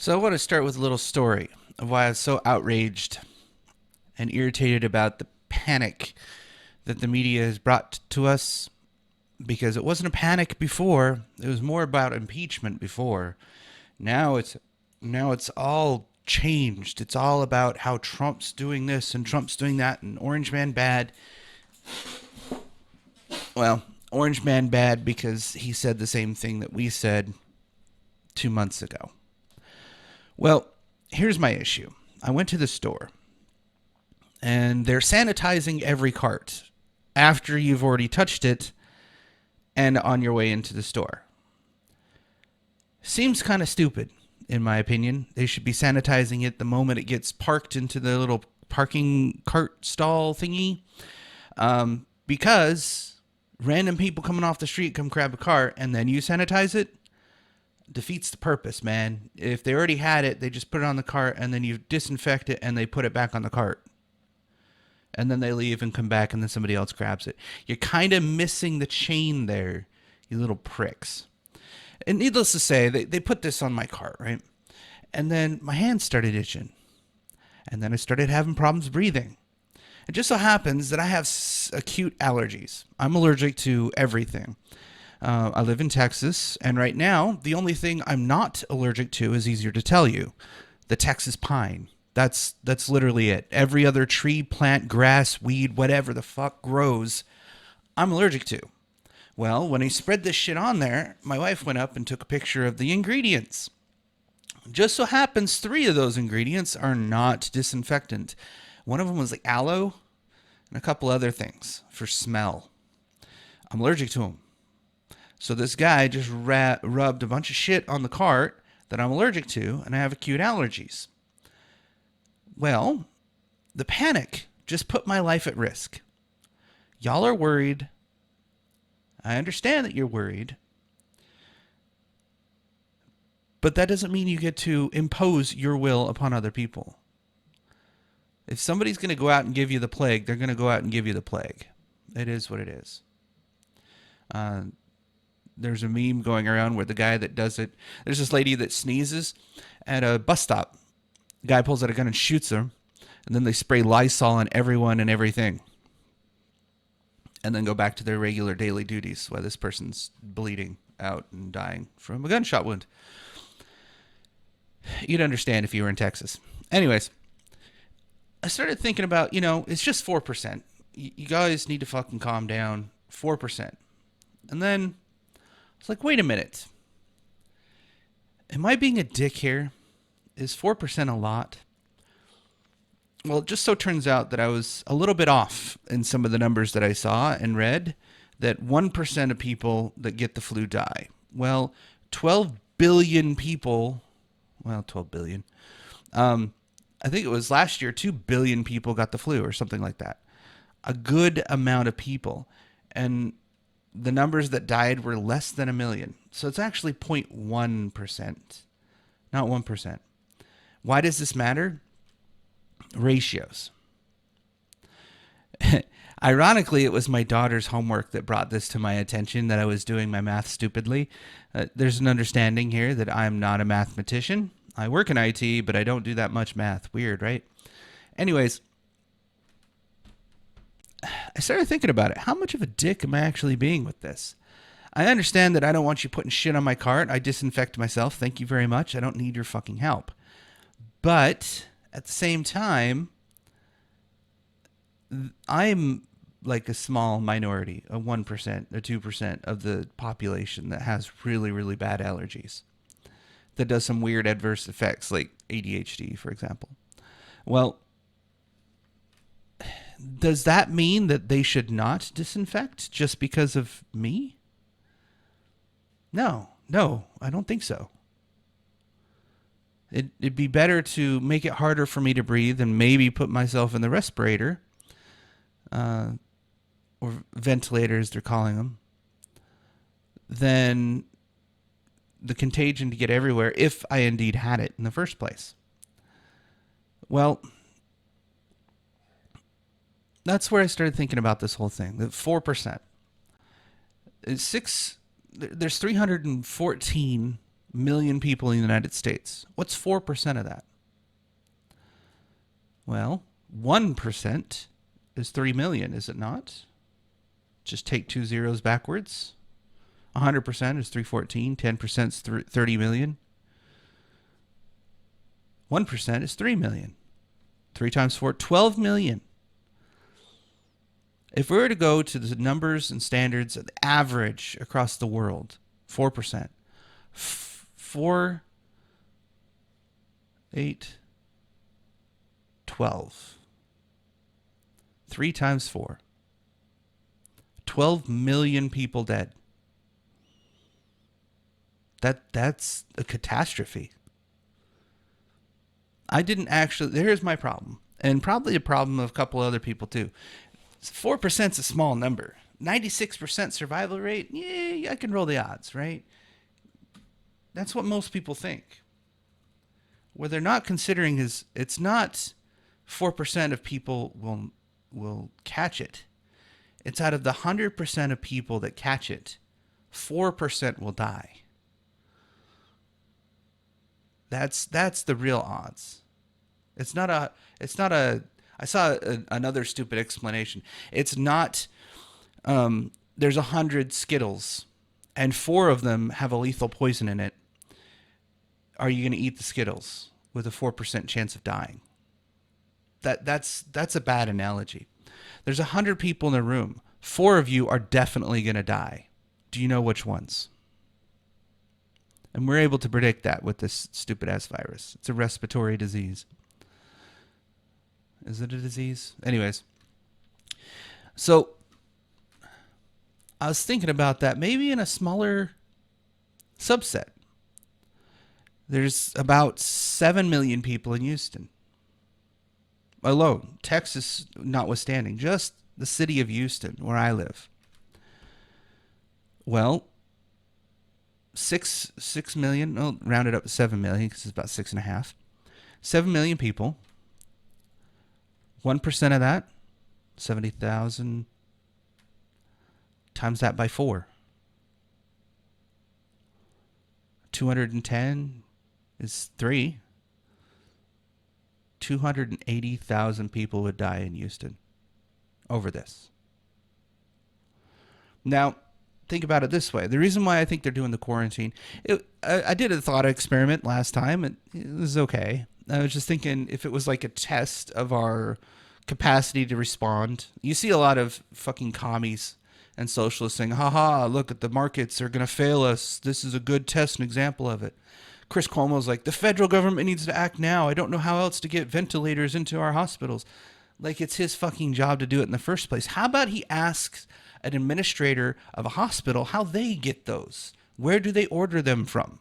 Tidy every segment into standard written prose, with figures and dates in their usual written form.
So I want to start with a little story of why I was so outraged and irritated about the panic that the media has brought to us, because it wasn't a panic before. It was more about impeachment before. Now it's now it's all changed. It's all about how Trump's doing this and Trump's doing that and Orange Man bad. Well, Orange Man bad because he said the same thing that we said 2 months ago. Well, here's my issue. I went to the store and they're sanitizing every cart after you've already touched it and on your way into the store. Seems kind of stupid, in my opinion. They should be sanitizing it the moment it gets parked into the little parking cart stall thingy, because random people coming off the street come grab a cart and then you sanitize it. Defeats the purpose, man. If they already had it, they just put it on the cart and then you disinfect it and they put it back on the cart. And then they leave and come back and then somebody else grabs it. You're kind of missing the chain there, you little pricks. And needless to say, they put this on my cart, right? And then my hands started itching. And then I started having problems breathing. It just so happens that I have acute allergies. I'm allergic to everything. I live in Texas, and right now, the only thing I'm not allergic to is easier to tell you. The Texas pine. That's literally it. Every other tree, plant, grass, weed, whatever the fuck grows, I'm allergic to. Well, when I spread this shit on there, my wife went up and took a picture of the ingredients. Just so happens 3 of those ingredients are not disinfectant. One of them was like aloe and a couple other things for smell. I'm allergic to them. So this guy just rubbed a bunch of shit on the cart that I'm allergic to, and I have acute allergies. Well, the panic just put my life at risk. Y'all are worried. I understand that you're worried. But that doesn't mean you get to impose your will upon other people. If somebody's going to go out and give you the plague, they're going to go out and give you the plague. It is what it is. There's a meme going around where the guy that does it, there's this lady that sneezes at a bus stop. The guy pulls out a gun and shoots her, and then they spray Lysol on everyone and everything. And then go back to their regular daily duties while this person's bleeding out and dying from a gunshot wound. You'd understand if you were in Texas. Anyways, I started thinking about, it's just 4%. You guys need to fucking calm down. 4%. And then it's like, wait a minute. Am I being a dick here? Is 4% a lot? Well, it just so turns out that I was a little bit off in some of the numbers that I saw and read, that 1% of people that get the flu die. Well, 12 billion people, 12 billion. I think it was last year, 2 billion people got the flu or something like that. A good amount of people. And the numbers that died were less than a million. So it's actually 0.1%, not 1%. Why does this matter? Ratios. Ironically, it was my daughter's homework that brought this to my attention, that I was doing my math stupidly. There's an understanding here that I'm not a mathematician. I work in IT, but I don't do that much math. Weird, right? Anyways, I started thinking about it. How much of a dick am I actually being with this? I understand that I don't want you putting shit on my cart. I disinfect myself. Thank you very much. I don't need your fucking help. But at the same time, I'm like a small minority, a 1%, a 2% of the population that has really, really bad allergies, that does some weird adverse effects like ADHD, for example. Well, does that mean that they should not disinfect just because of me? No, I don't think so. It'd be better to make it harder for me to breathe and maybe put myself in the respirator, or ventilator as they're calling them, than the contagion to get everywhere if I indeed had it in the first place. Well, that's where I started thinking about this whole thing. The 4%. There's 314 million people in the United States. What's 4% of that? Well, 1% is 3 million, is it not? Just take 2 zeros backwards. 100% is 314. 10% is 30 million. 1% is 3 million. 3 times 4, 12 million. If we were to go to the numbers and standards of the average across the world, 4%. 4, 8, 12. 3 times 4. 12 million people dead. That's a catastrophe. I didn't actually... Here's my problem. And probably a problem of a couple other people too. 4% is a small number. 96% survival rate, yeah, I can roll the odds, right? That's what most people think. What they're not considering is it's not 4% of people will catch it. It's out of the 100% of people that catch it, 4% will die. That's the real odds. It's not a I saw another stupid explanation. It's not, there's 100 Skittles and 4 of them have a lethal poison in it. Are you going to eat the Skittles with a 4% chance of dying? That's a bad analogy. There's 100 people in a room. 4 of you are definitely going to die. Do you know which ones? And we're able to predict that with this stupid ass virus. It's a respiratory disease. Is it a disease? Anyways. So I was thinking about that maybe in a smaller subset. There's about 7 million people in Houston alone. Texas notwithstanding. Just the city of Houston, where I live. Well, 6 million, well, round it up to 7 million because it's about 6.5. 7 million people. 1% of that, 70,000, times that by 4. 210 is 3. 280,000 people would die in Houston over this. Now, think about it this way. The reason why I think they're doing the quarantine, I did a thought experiment last time, and it was okay. I was just thinking if it was like a test of our capacity to respond. You see a lot of fucking commies and socialists saying, haha, look at the markets are going to fail us. This is a good test and example of it. Chris Cuomo's like, the federal government needs to act now. I don't know how else to get ventilators into our hospitals. Like it's his fucking job to do it in the first place. How about he asks an administrator of a hospital how they get those? Where do they order them from?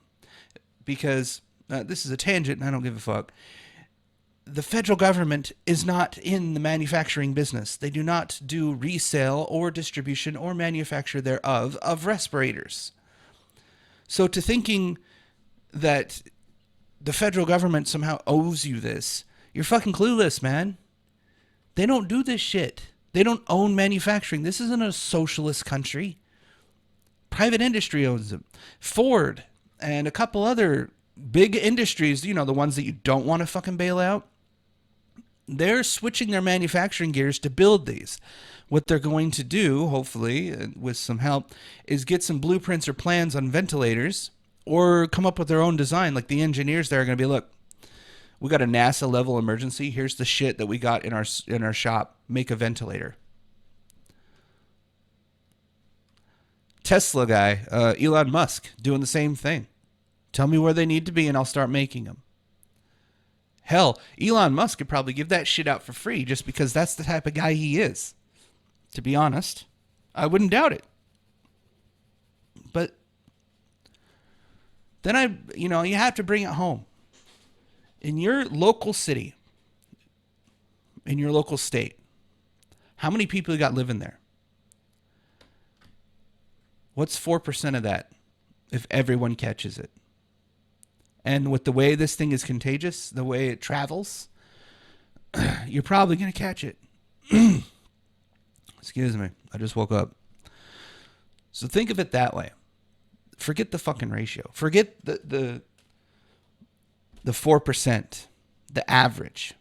Because this is a tangent and I don't give a fuck. The federal government is not in the manufacturing business. They do not do resale or distribution or manufacture thereof of respirators. So to thinking that the federal government somehow owes you this, you're fucking clueless, man. They don't do this shit. They don't own manufacturing. This isn't a socialist country. Private industry owns them. Ford and a couple other big industries, you know, the ones that you don't want to fucking bail out, they're switching their manufacturing gears to build these. What they're going to do, hopefully, with some help, is get some blueprints or plans on ventilators or come up with their own design. Like the engineers there are going to be, look, we got a NASA level emergency. Here's the shit that we got in our shop. Make a ventilator. Tesla guy, Elon Musk, doing the same thing. Tell me where they need to be and I'll start making them. Hell, Elon Musk could probably give that shit out for free just because that's the type of guy he is. To be honest, I wouldn't doubt it. But then you have to bring it home. In your local city, in your local state, how many people you got living there? What's 4% of that if everyone catches it? And with the way this thing is contagious, the way it travels, you're probably going to catch it. Excuse me. I just woke up. So think of it that way. Forget the fucking ratio. Forget the 4%, the average.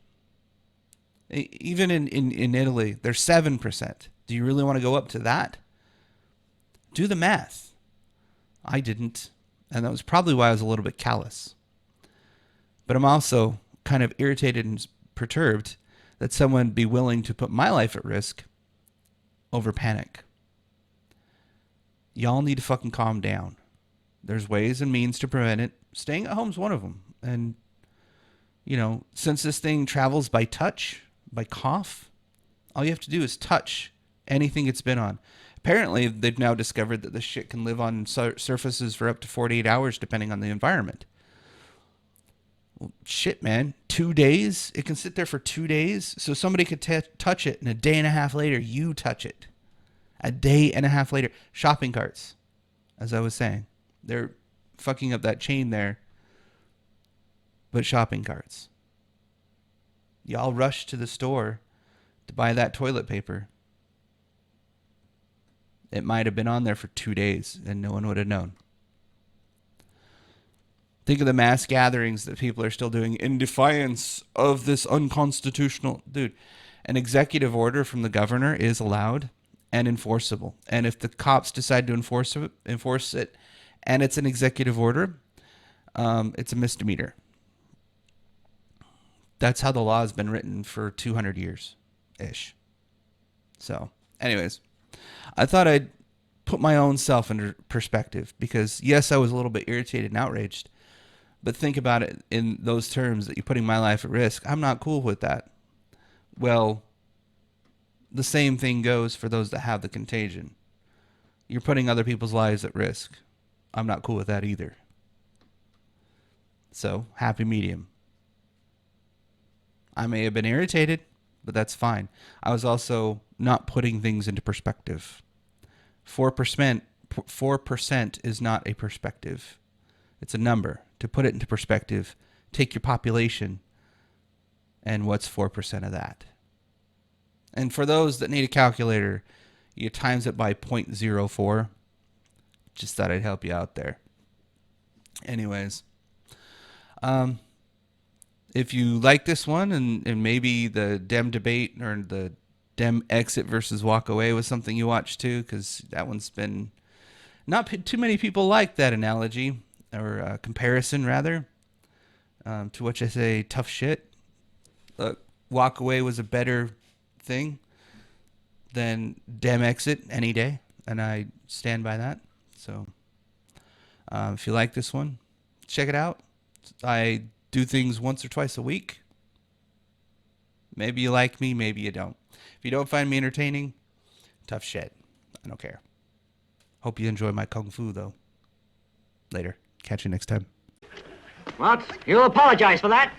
Even in Italy, they're 7%. Do you really want to go up to that? Do the math. I didn't. And that was probably why I was a little bit callous. But I'm also kind of irritated and perturbed that someone be willing to put my life at risk over panic. Y'all need to fucking calm down. There's ways and means to prevent it. Staying at home's one of them. And, since this thing travels by touch, by cough, all you have to do is touch anything it's been on. Apparently, they've now discovered that this shit can live on surfaces for up to 48 hours, depending on the environment. Well, shit, man. 2 days? It can sit there for 2 days? So somebody could touch it, and a day and a half later, you touch it. A day and a half later. Shopping carts, as I was saying. They're fucking up that chain there. But shopping carts. Y'all rush to the store to buy that toilet paper. It might have been on there for 2 days and no one would have known. Think of the mass gatherings that people are still doing in defiance of this unconstitutional... Dude, an executive order from the governor is allowed and enforceable. And if the cops decide to enforce it and it's an executive order, it's a misdemeanor. That's how the law has been written for 200 years-ish. So, anyways, I thought I'd put my own self into perspective because, yes, I was a little bit irritated and outraged, but think about it in those terms that you're putting my life at risk. I'm not cool with that. Well, the same thing goes for those that have the contagion. You're putting other people's lives at risk. I'm not cool with that either. So, happy medium. I may have been irritated, but that's fine. I was also not putting things into perspective. 4% is not a perspective. It's a number. To put it into perspective, take your population and what's 4% of that. And for those that need a calculator, you times it by 0.04. Just thought I'd help you out there. Anyways, if you like this one and maybe the Dem debate or the Dem exit versus walk away was something you watched too, because that one's been not too many people like that analogy or comparison rather, to which I say tough shit. Look, walk away was a better thing than Dem exit any day, and I stand by that. So if you like this one, check it out. I do things once or twice a week. Maybe you like me, maybe you don't. If you don't find me entertaining, tough shit. I don't care. Hope you enjoy my kung fu, though. Later. Catch you next time. What? You'll apologize for that?